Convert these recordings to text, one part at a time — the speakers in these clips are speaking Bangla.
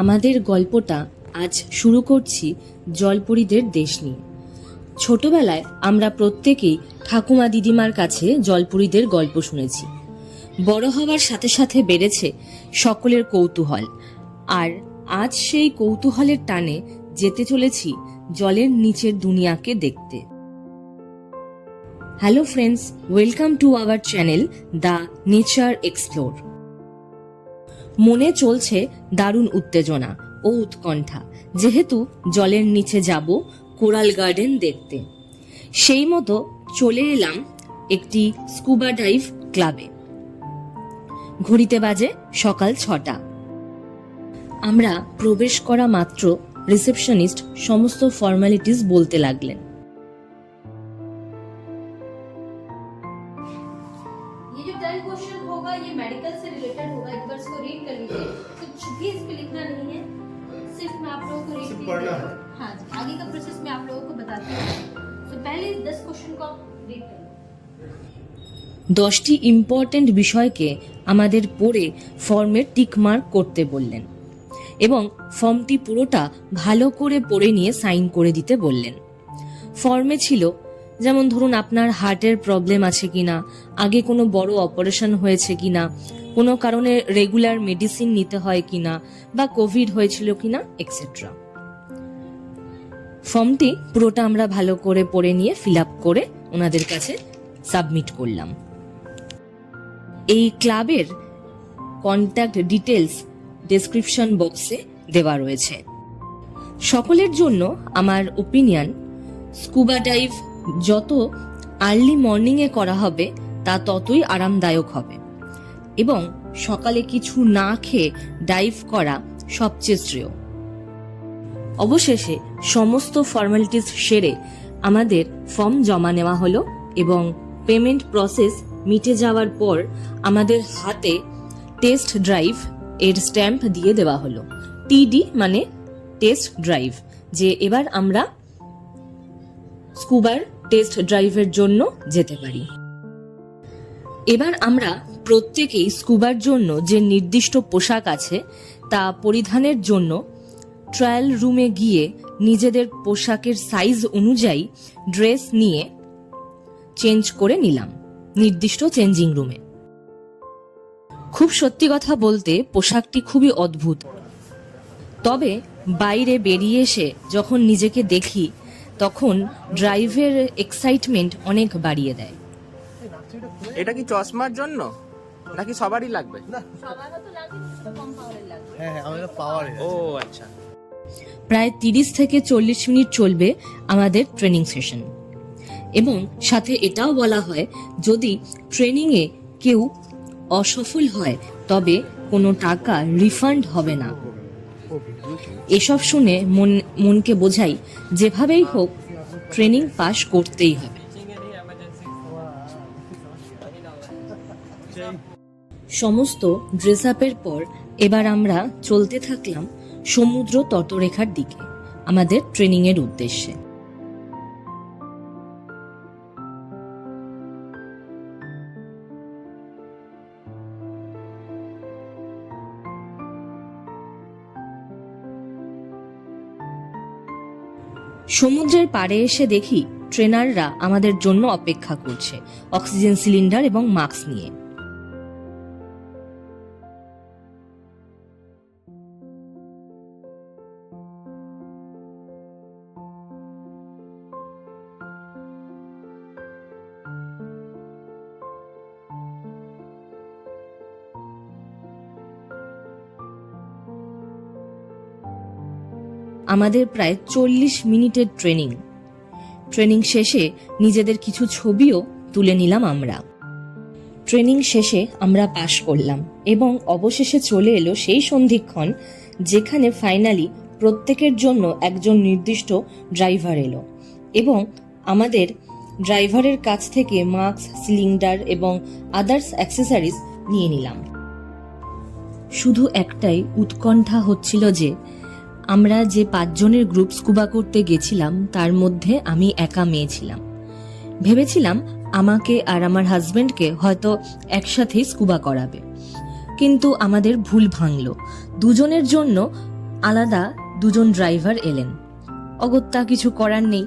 আমাদের গল্পটা আজ শুরু করছি জলপরীদের দেশ নিয়ে। ছোটবেলায় আমরা প্রত্যেকেই ঠাকুমা দিদিমার কাছে জলপরীদের গল্প শুনেছি। বড় হওয়ার সাথে সাথে বেড়েছে সকলের কৌতূহল, আর আজ সেই কৌতূহলের টানে যেতে চলেছি জলের নিচের দুনিয়াকে দেখতে। Hello friends, welcome to our channel the nature explore. মনে চলছে দারুণ উত্তেজনা ও উৎকণ্ঠা, যেহেতু জলের নিচে যাব কোরাল গার্ডেন দেখতে। সেই মতো চলে এলাম একটি স্কুবা ডাইভ ক্লাবে। ঘড়িতে বাজে সকাল 6টা। আমরা প্রবেশ করা মাত্র রিসেপশনিস্ট সমস্ত ফর্মালিটিস বলতে লাগলেন। ये जो 10 क्वेश्चन होगा ये मेडिकल से रिलेटेड होगा, एक बार इसको रीड कर लीजिए। कुछ भी इस पे लिखना नहीं है, सिर्फ मैं आप लोगों को रीड करना है। हाँ जी, आगे का प्रोसेस मैं आप लोगों को बताती हूँ। तो पहले 10 क्वेश्चन को आप रीड करें। 10টি ইম্পর্টেন্ট বিষয়কে আমাদের পড়ে ফর্মে টিক মার্ক করতে বললেন এবং ফর্মটি পুরোটা ভালো করে পড়ে নিয়ে সাইন করে দিতে বললেন। ফর্মে ছিল যেমন ধরুন আপনার হার্টের প্রবলেম আছে কিনা, আগে কোনো বড় অপারেশন হয়েছে কিনা, কোনো কারণে রেগুলার মেডিসিন নিতে হয় কিনা, বা কোভিড হয়েছিল কিনা, এক্সেট্রা। ফর্মটি পুরোটা আমরা ভালো করে পড়ে নিয়ে ফিল আপ করে ওনাদের কাছে সাবমিট করলাম। এই ক্লাবের কন্ট্যাক্ট ডিটেলস ডেসক্রিপশন বক্সে দেওয়া রয়েছে। সকলের জন্য আমার ওপিনিয়ন, স্কুবা ডাইভ যত আর্লি মর্নিংয়ে করা হবে তা ততই আরামদায়ক হবে, এবং সকালে কিছু না খেয়ে ডাইভ করা সবচেয়ে শ্রেয়। অবশেষে সমস্ত ফর্মালিটিস সেরে আমাদের ফর্ম জমা নেওয়া হলো এবং পেমেন্ট প্রসেস মিটে যাওয়ার পর আমাদের হাতে টেস্ট ড্রাইভ এর স্ট্যাম্প দিয়ে দেওয়া হলো। টিডি মানে টেস্ট ড্রাইভ, যে এবার আমরা স্কুবার টেস্ট ড্রাইভের জন্য যেতে পারি। এবার আমরা প্রত্যেকেই স্কুবার জন্য যে নির্দিষ্ট পোশাক আছে তা পরিধানের জন্য ট্রায়াল রুমে গিয়ে নিজেদের পোশাকের সাইজ অনুযায়ী ড্রেস নিয়ে চেঞ্জ করে নিলাম নির্দিষ্ট চেঞ্জিং রুমে। খুব সত্যি কথা বলতে পোশাকটি খুবই অদ্ভুত, তবে বাইরে বেরিয়ে এসে যখন নিজেকে দেখি তখন ড্রাইভের এক্সাইটমেন্ট অনেক বাড়িয়ে দেয়। এটা কি চশমার জন্য নাকি সবারই লাগবে? সবারও তো লাগবে, কিছুটা কম পাওয়ারের লাগবে। হ্যাঁ আমাদের পাওয়ার। ও আচ্ছা। প্রায় 30 থেকে 40 মিনিট চলবে আমাদের ট্রেনিং সেশন, এবং সাথে এটাও বলা হয় যদি ট্রেনিংয়ে কেউ অসফল হয় তবে কোনো টাকা রিফান্ড হবে না। এসব শুনে মনকে বোঝাই যেভাবেই হোক ট্রেনিং পাস করতেই হবে। সমস্ত ড্রেস আপের পর এবার আমরা চলতে থাকলাম সমুদ্র তটরেখার দিকে আমাদের ট্রেনিং এর উদ্দেশ্যে। সমুদ্রের পাড়ে এসে দেখি ট্রেনাররা আমাদের জন্য অপেক্ষা করছে অক্সিজেন সিলিন্ডার এবং মাস্ক নিয়ে। আমাদের প্রায় 40 মিনিটের ট্রেনিং শেষে নিজেদের কিছু ছবিও তুলে নিলাম আমরা। ট্রেনিং শেষে আমরা পাশ করলাম এবং অবশেষে চলে এলো সেই সন্ধিক্ষণ যেখানে ফাইনালি প্রত্যেকের জন্য একজন নির্দিষ্ট ড্রাইভার এলো, এবং আমাদের ড্রাইভারের কাছ থেকে মাস্ক, সিলিন্ডার এবং আদার্স অ্যাক্সেসরিজ নিয়ে নিলাম। শুধু একটাই উৎকণ্ঠা হচ্ছিল যে আমরা যে 5 জনের গ্রুপ স্কুবা করতে গেছিলাম তার মধ্যে আমি একা মেয়ে ছিলাম। ভেবেছিলাম আমাকে আর আমার হাজবেন্ডকে হয়তো একসাথেই স্কুবা করাবে, কিন্তু আমাদের ভুল ভাঙলো। 2 জনের জন্য আলাদা দুজন ড্রাইভার এলেন। অগত্যা কিছু করার নেই,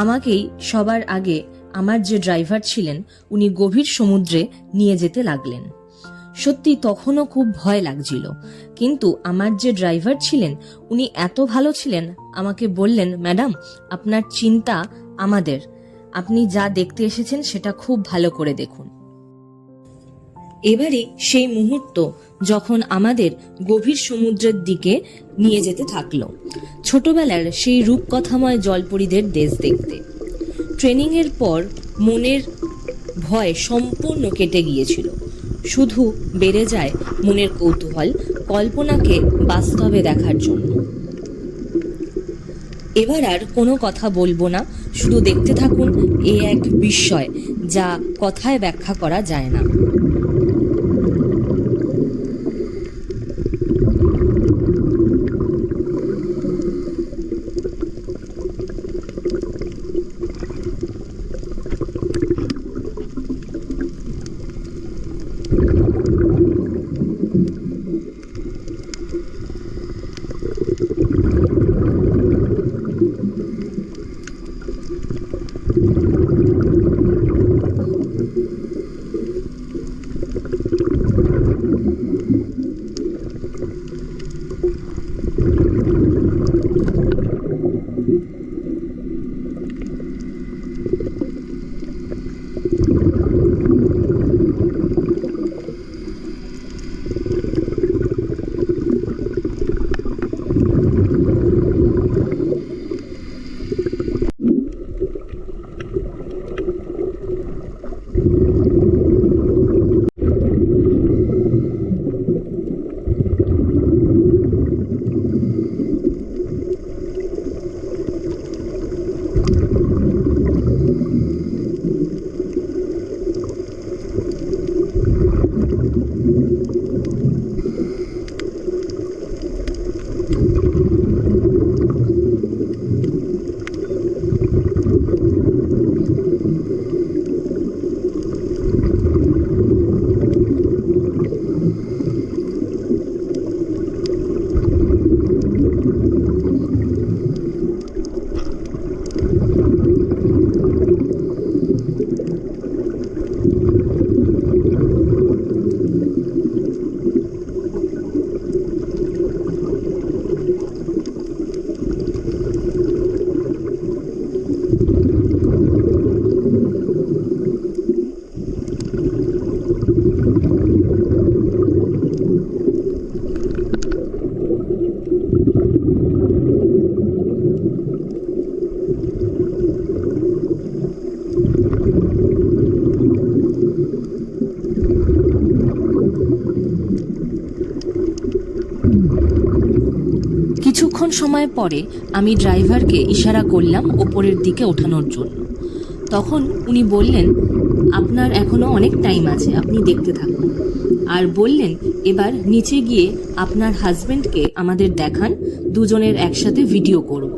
আমাকেই সবার আগে আমার যে ড্রাইভার ছিলেন উনি গভীর সমুদ্রে নিয়ে যেতে লাগলেন। সত্যি তখনও খুব ভয় লাগছিল, কিন্তু আমার যে ড্রাইভার ছিলেন উনি এত ভালো ছিলেন, আমাকে বললেন, ম্যাডাম আপনার চিন্তা আমাদের, আপনি যা দেখতে এসেছেন সেটা খুব ভালো করে দেখুন। এবারে সেই মুহূর্ত যখন আমাদের গভীর সমুদ্রের দিকে নিয়ে যেতে থাকলো, ছোটবেলার সেই রূপকথাময় জলপরীদের দেশ দেখতে। ট্রেনিং এর পর মনের ভয় সম্পূর্ণ কেটে গিয়েছিল, শুধু বেড়ে যায় মনের কৌতূহল কল্পনাকে বাস্তবে দেখার জন্য। এবার আর কোনো কথা বলবো না, শুধু দেখতে থাকুন এ এক বিস্ময় যা কথায় ব্যাখ্যা করা যায় না। কিছুক্ষণ সময় পরে আমি ড্রাইভারকে ইশারা করলাম ওপরের দিকে ওঠানোর জন্য। তখন উনি বললেন, আপনার এখনো অনেক টাইম আছে, আপনি দেখতে থাকুন। আর বললেন, এবার নিচে গিয়ে আপনার হাজবেন্ডকে আমাদের দেখান, দুজনের একসাথে ভিডিও করব।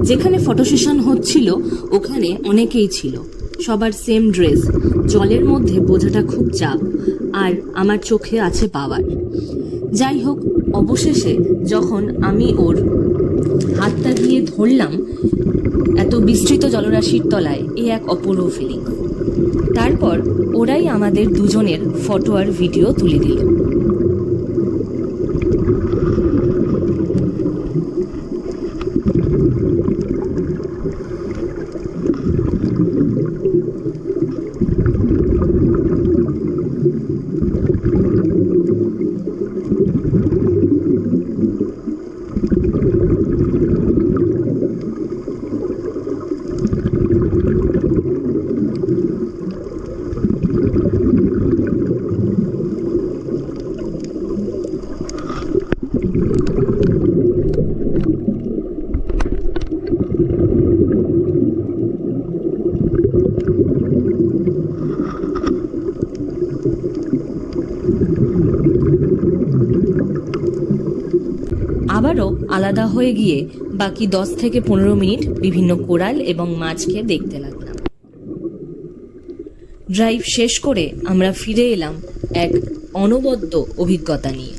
যেখানে ফটো সেশন হচ্ছিল ওখানে অনেকেই ছিল, সবার সেম ড্রেস, জলের মধ্যে বোঝাটা খুব চাপ, আর আমার চোখে আছে পাওয়ার। যাই হোক, অবশেষে যখন আমি ওর হাতটা দিয়ে ধরলাম এত বিস্তৃত জলরাশির তলায়, এ এক অপূর্ব ফিলিং। তারপর ওরাই আমাদের দুজনের ফটো আর ভিডিও তুলে দিল। আবারও আলাদা হয়ে গিয়ে বাকি 10 থেকে 15 মিনিট বিভিন্ন কোরাল এবং মাছকে দেখতে লাগলাম। ড্রাইভ শেষ করে আমরা ফিরে এলাম এক অনবদ্য অভিজ্ঞতা নিয়ে।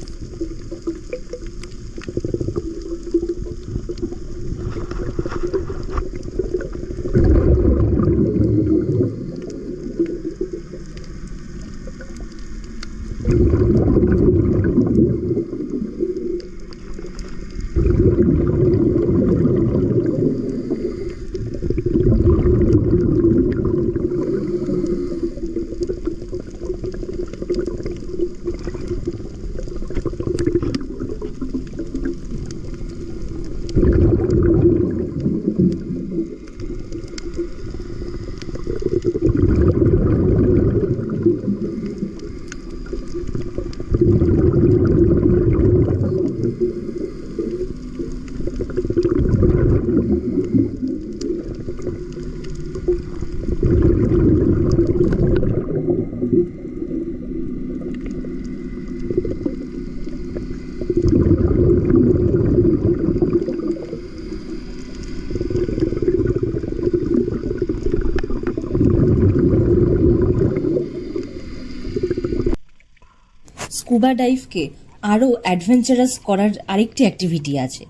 স্কুবা ডাইভকে আরও অ্যাডভেঞ্চারাস করার আরেকটি অ্যাক্টিভিটি আছে,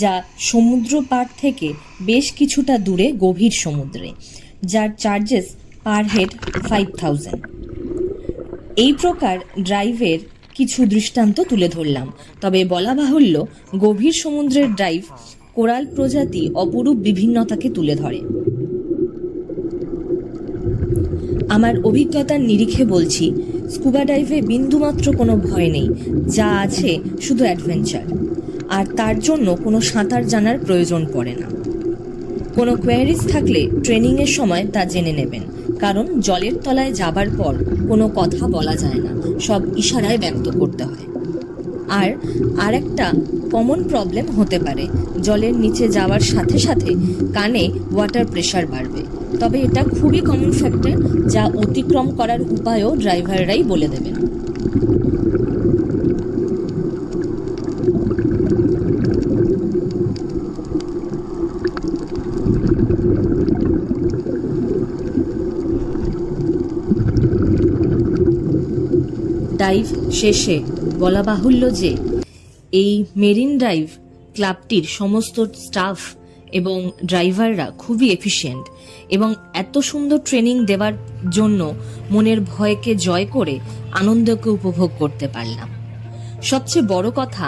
যা সমুদ্র পাড় থেকে বেশ কিছুটা দূরে গভীর সমুদ্রে, যার চার্জেস পার হেড 5000। এই প্রকার ড্রাইভের কিছু দৃষ্টান্ত তুলে ধরলাম, তবে বলা বাহুল্য গভীর সমুদ্রের ড্রাইভ কোরাল প্রজাতি অপরূপ বিভিন্নতাকে তুলে ধরে। আমার অভিজ্ঞতার নিরিখে বলছি, স্কুবা ডাইভে বিন্দুমাত্র কোনো ভয় নেই, যা আছে শুধু অ্যাডভেঞ্চার, আর তার জন্য কোনো সাঁতার জানার প্রয়োজন পড়ে না। কোনো কোয়ারিজ থাকলে ট্রেনিংয়ের সময় তা জেনে নেবেন, কারণ জলের তলায় যাবার পর কোনো কথা বলা যায় না, সব ইশারায় ব্যক্ত করতে হয়। আর একটা কমন প্রবলেম হতে পারে, জলের নিচে যাওয়ার সাথে সাথে কানে ওয়াটার প্রেশার বাড়বে, তবে এটা খুবই কমন ফ্যাক্টর, যা অতিক্রম করার উপায়ও ড্রাইভাররাই বলে দেবেন। ডাইভ শেষে বলা বাহুল্য যে এই মেরিন ড্রাইভ ক্লাবটির সমস্ত স্টাফ এবং ড্রাইভাররা খুবই এফিশিয়েন্ট, এবং এত সুন্দর ট্রেনিং দেওয়ার জন্য মনের ভয়কে জয় করে আনন্দকে উপভোগ করতে পারলাম। সবচেয়ে বড় কথা,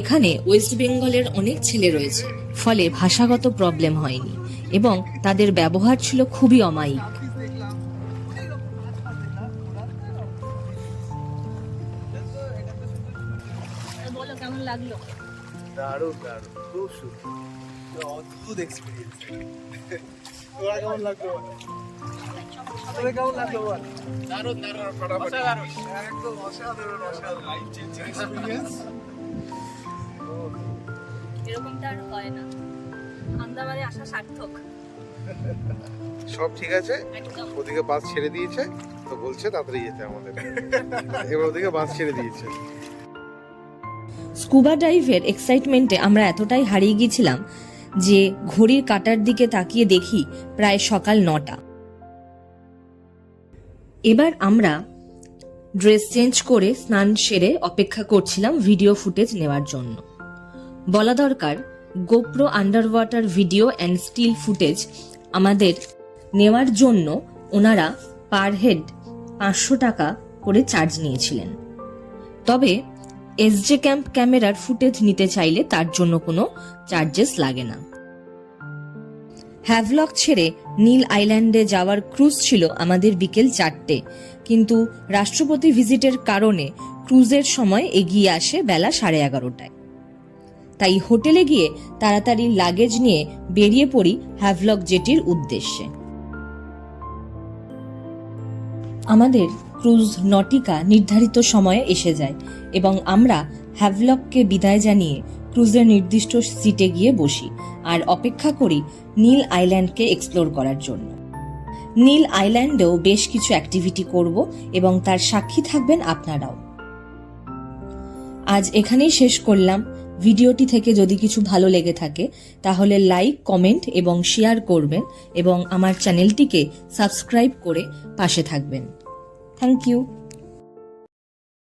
এখানে ওয়েস্ট বেঙ্গলের অনেক ছেলে রয়েছে, ফলে ভাষাগত প্রবলেম হয়নি এবং তাদের ব্যবহার ছিল খুবই অমায়িক। বলো কেমন লাগলো? দারুণ দারুণ, খুব সুন্দর, অদ্ভুত এক্সপিরিয়েন্স। তোরা কেমন লাগলো? তোদের কেমন লাগলো বল? দারুণ দারুণ, অসাধারণ, একদম অসাধারণ, অসাধারণ, লাইফ চেঞ্জিং এক্সপিরিয়েন্স। এরকমটা আর হয় না, আন্দামানে আসা সার্থক। সব ঠিক আছে, ওদিকে বাস ছেড়ে দিয়েছে, তো বলছে তাড়াতাড়ি যেতে আমাদের। এবার ওদিকে বাস ছেড়ে দিয়েছে। স্কুবা ডাইভের এক্সাইটমেন্টে আমরা এতটাই হারিয়ে গিয়েছিলাম যে ঘড়ির কাঁটার দিকে তাকিয়ে দেখি প্রায় সকাল 9টা। এবার আমরা ড্রেস চেঞ্জ করে স্নান সেরে অপেক্ষা করছিলাম ভিডিও ফুটেজ নেওয়ার জন্য। বলা দরকার, GoPro underwater video and still footage আমাদের নেওয়ার জন্য ওনারা পার হেড 500 টাকা করে চার্জ নিয়েছিলেন। তবে এসজে ক্যাম্প ক্যামেরার ফুটেজ নিতে চাইলে তার জন্য কোনো চার্জেস লাগে না। হ্যাভলক ছেড়ে নীল আইল্যান্ডে যাওয়ার ক্রুজ ছিল আমাদের বিকেল 4টে, কিন্তু রাষ্ট্রপতি ভিজিটের কারণে ক্রুজের সময় এগিয়ে আসে বেলা 11:30টায়। তাই হোটেলে গিয়ে তাড়াতাড়ি লাগেজ নিয়ে বেরিয়ে পড়ি হ্যাভলক জেটির উদ্দেশ্যে। আমাদের ক্রুজ নটিকা নির্ধারিত সময়ে এসে যায় এবং আমরা হ্যাভলককে বিদায় জানিয়ে ক্রুজের নির্দিষ্ট সিটে গিয়ে বসি আর অপেক্ষা করি নীল আইল্যান্ডকে এক্সপ্লোর করার জন্য। নীল আইল্যান্ডেও বেশ কিছু অ্যাক্টিভিটি করব এবং তার সাক্ষী থাকবেন আপনারাও। আজ এখানেই শেষ করলাম। ভিডিওটি থেকে যদি কিছু ভালো লেগে থাকে তাহলে লাইক, কমেন্ট এবং শেয়ার করবেন এবং আমার চ্যানেলটিকে সাবস্ক্রাইব করে পাশে থাকবেন। Thank you.